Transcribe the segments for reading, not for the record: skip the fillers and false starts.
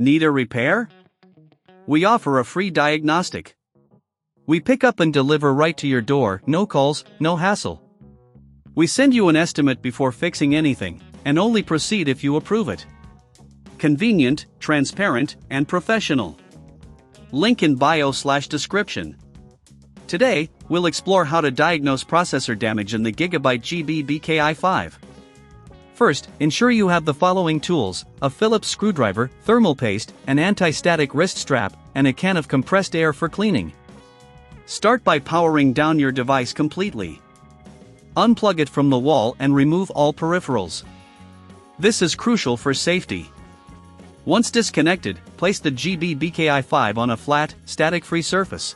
Need a repair? We offer a free diagnostic. We pick up and deliver right to your door, no calls, no hassle. We send you an estimate before fixing anything, and only proceed if you approve it. Convenient, transparent, and professional. Link in bio/description. Today, we'll explore how to diagnose processor damage in the GIGABYTE GB-BKI5. First, ensure you have the following tools: a Phillips screwdriver, thermal paste, an anti-static wrist strap, and a can of compressed air for cleaning. Start by powering down your device completely. Unplug it from the wall and remove all peripherals. This is crucial for safety. Once disconnected, place the GB-BKI5 on a flat, static-free surface.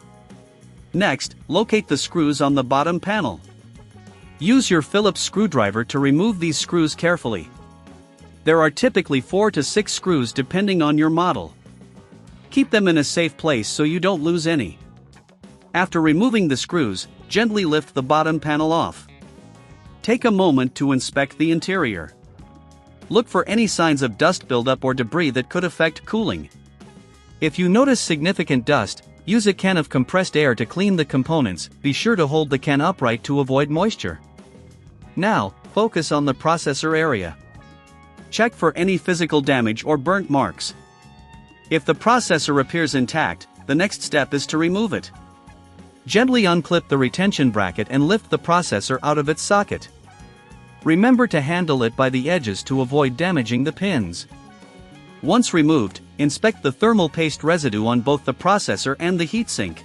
Next, locate the screws on the bottom panel. Use your Phillips screwdriver to remove these screws carefully. There are typically 4 to 6 screws depending on your model. Keep them in a safe place so you don't lose any. After removing the screws, gently lift the bottom panel off. Take a moment to inspect the interior. Look for any signs of dust buildup or debris that could affect cooling. If you notice significant dust, use a can of compressed air to clean the components. Be sure to hold the can upright to avoid moisture. Now, focus on the processor area. Check for any physical damage or burnt marks. If the processor appears intact, the next step is to remove it. Gently unclip the retention bracket and lift the processor out of its socket. Remember to handle it by the edges to avoid damaging the pins. Once removed, inspect the thermal paste residue on both the processor and the heatsink.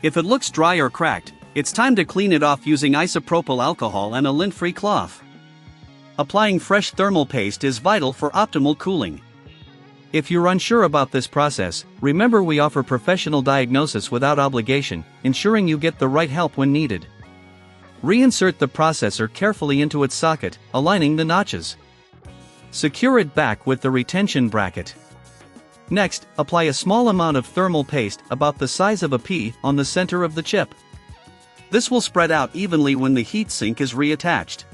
If it looks dry or cracked, it's time to clean it off using isopropyl alcohol and a lint-free cloth. Applying fresh thermal paste is vital for optimal cooling. If you're unsure about this process, remember we offer professional diagnosis without obligation, ensuring you get the right help when needed. Reinsert the processor carefully into its socket, aligning the notches. Secure it back with the retention bracket. Next, apply a small amount of thermal paste, about the size of a pea, on the center of the chip. This will spread out evenly when the heatsink is reattached.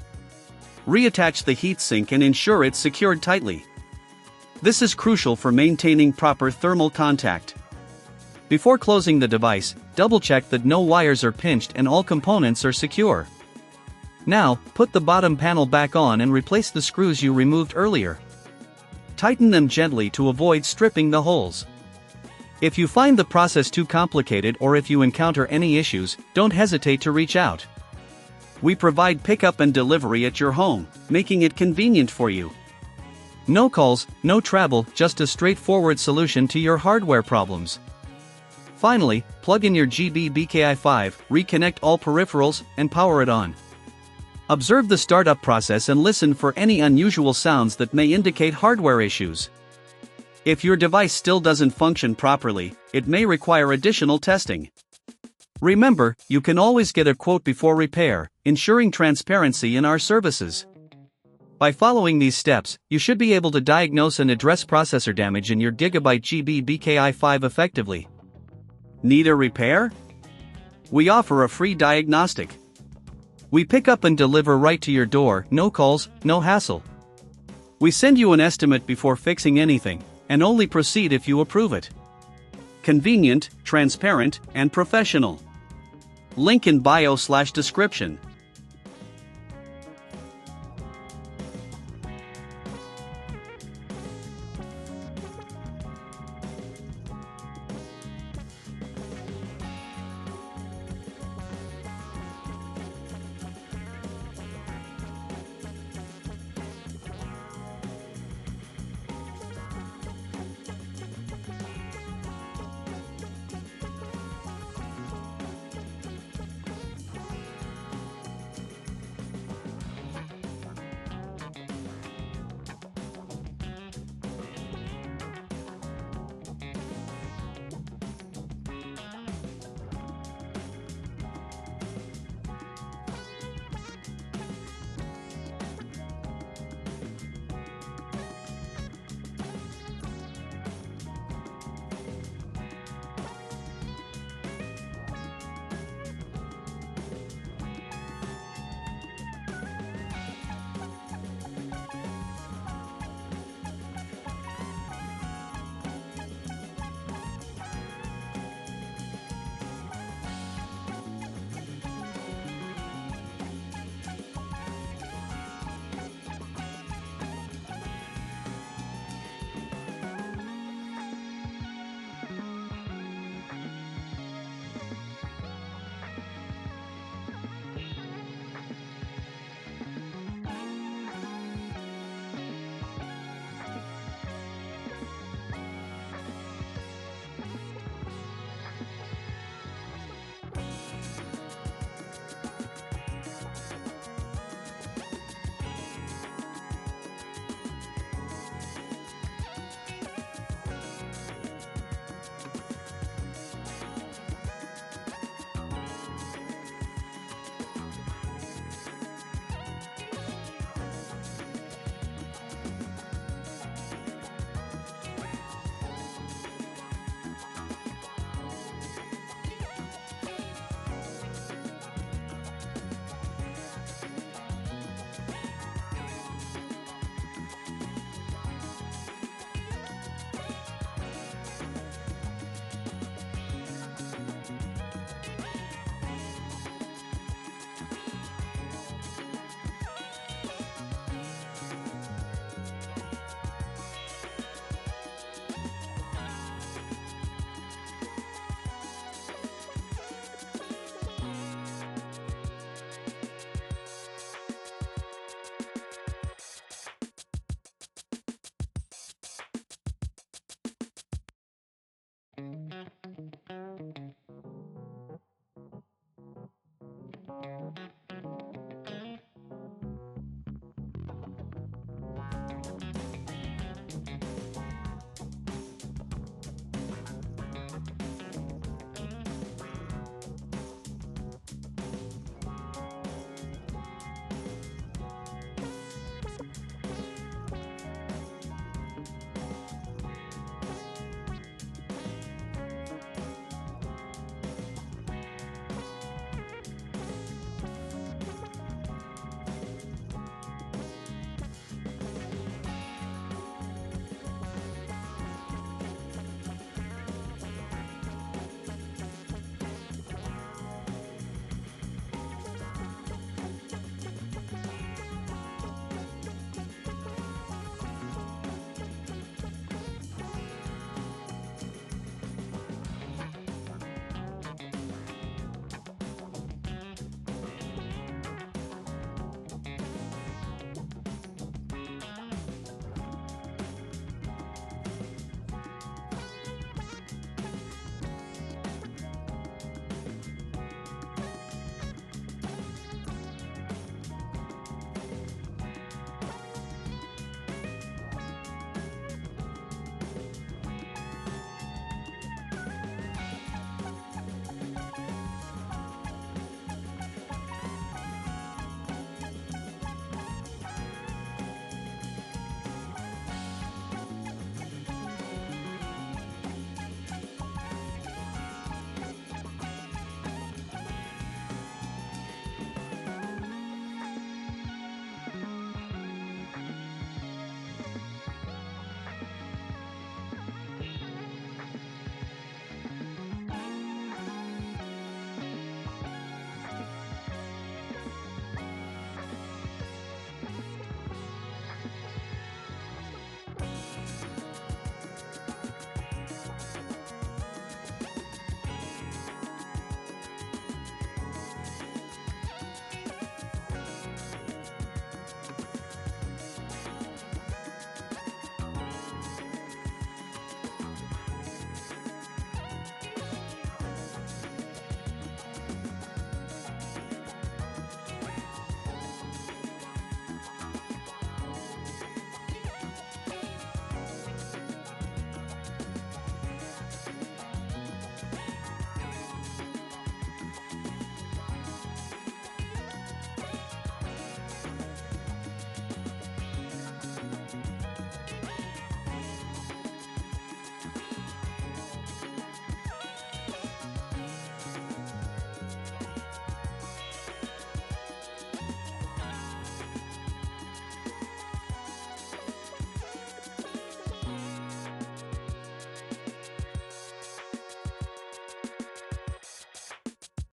Reattach the heatsink and ensure it's secured tightly. This is crucial for maintaining proper thermal contact. Before closing the device, double-check that no wires are pinched and all components are secure. Now, put the bottom panel back on and replace the screws you removed earlier. Tighten them gently to avoid stripping the holes. If you find the process too complicated or if you encounter any issues, don't hesitate to reach out. We provide pickup and delivery at your home, making it convenient for you. No calls, no travel, just a straightforward solution to your hardware problems. Finally, plug in your GB-BKI5, reconnect all peripherals, and power it on. Observe the startup process and listen for any unusual sounds that may indicate hardware issues. If your device still doesn't function properly, it may require additional testing. Remember, you can always get a quote before repair, ensuring transparency in our services. By following these steps, you should be able to diagnose and address processor damage in your GIGABYTE GB-BKI5 effectively. Need a repair? We offer a free diagnostic. We pick up and deliver right to your door, no calls, no hassle. We send you an estimate before fixing anything, and only proceed if you approve it. Convenient, transparent, and professional. Link in bio/description.